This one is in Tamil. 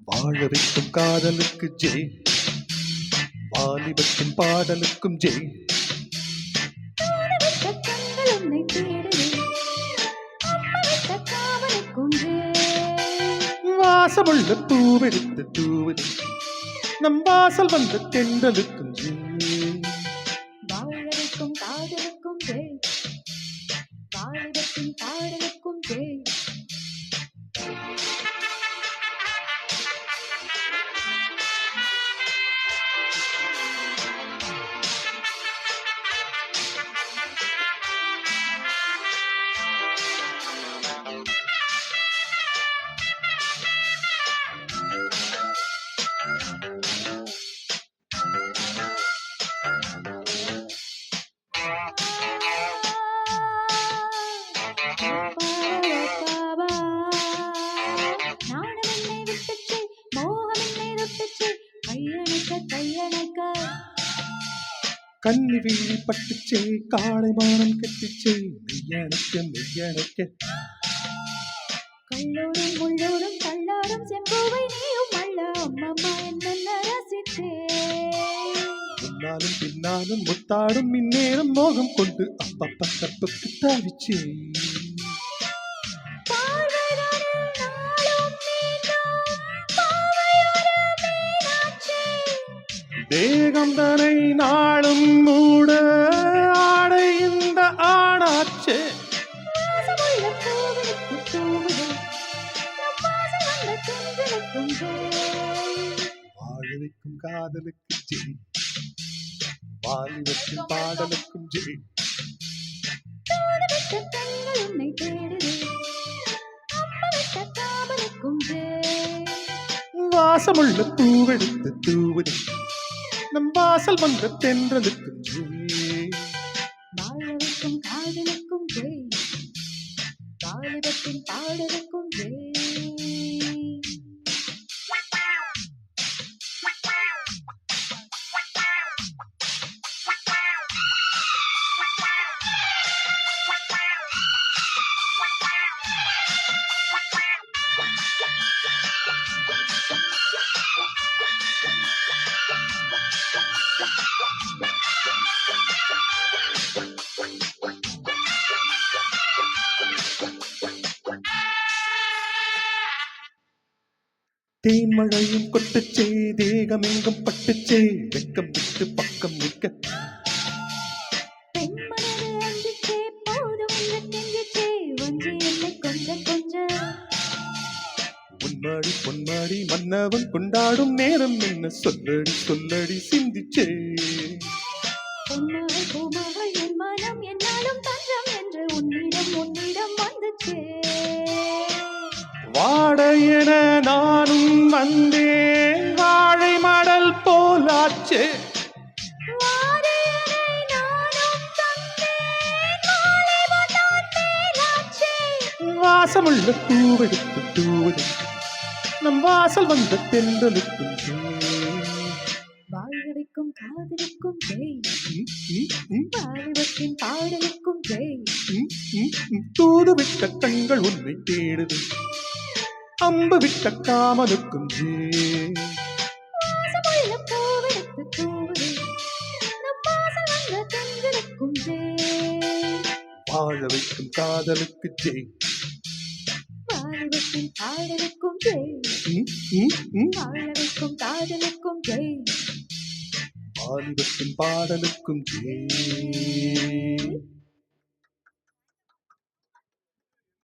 வாழ வைக்கும் காதலுக்கு ஜெய், வாலிபத்தின் பாடலுக்கும் ஜெய். வாசமுள்ள பூவெடுத்து தூவுது, நம் வாசல் வந்த தென்றலுக்கும் ஜெய். வாழ வைக்கும் காதலுக்கும் ஜெய், வாலிபத்தின் பாடலுக்கும் ஜெய். கன்னி வீழி பட்டுச்சே, காளை மானம் கெட்டுச்சே, மெய்யணைக்க மெய்யணைக்க. கல்லோடும் முள்ளோடும் கல்லாடும் செம்பூவை நீயும் அல்ல அம்மம்மா என்ன ரசிச்சே. முன்னாலும் பின்னாலும் முத்தாடும் இந்நேரம் மோகம் கொண்டு அப்பப்ப தப்புக்கு தாவிச்சே. தேகம் தனை நாளும் மூட ஆடை இந்த ஆணாச்சே. வாழ வைக்கும் காதலுக்கு ஜெய், வாலிபத்தின் பாடலுக்கும் ஜெய். வாசமுள்ள பூவெடுத்து தூவுது, நம் வாசல் வந்த தென்றலுக்கும் ஜெய். வாழ வைக்கும் காதலுக்கும் ஜெய், வாலிபத்தின் பாடலுக்கும் ஜெய். தேன்மழையும் கொட்டுச்சே, தேகம் எங்கும் பட்டுச்சே, வெக்கம் விட்டு பக்கம் நிற்க. உன்மாடி பொன்மாடி மன்னவன் கொண்டாடும் நேரம் என்ன சொல்லடி சொல்லடி சிந்திச்சே. வாடையென நானும் வந்தேன், வாழை மடல் போலாச்சே. வாசமுள்ள பூவெடுத்து தூவுது, நம் வாசல் வந்த தென்றலுக்கும் ஜெய். வாழ வைக்கும் காதலுக்கும் ஜெய், வாலிபத்தின் பாடலுக்கும் ஜெய். தூது விட்ட கண்கள் உன்னை தேடுது, அம்பு விட்ட காமலுக்கும் ஜெய். வாழ வைக்கும் காதலுக்கு ஜெய், வாலிபத்தின் பாடலுக்கும் ஜெய். வாழ வைக்கும் காதலுக்கும் ஜெய், வாலிபத்தின் பாடலுக்கும் ஜெய்.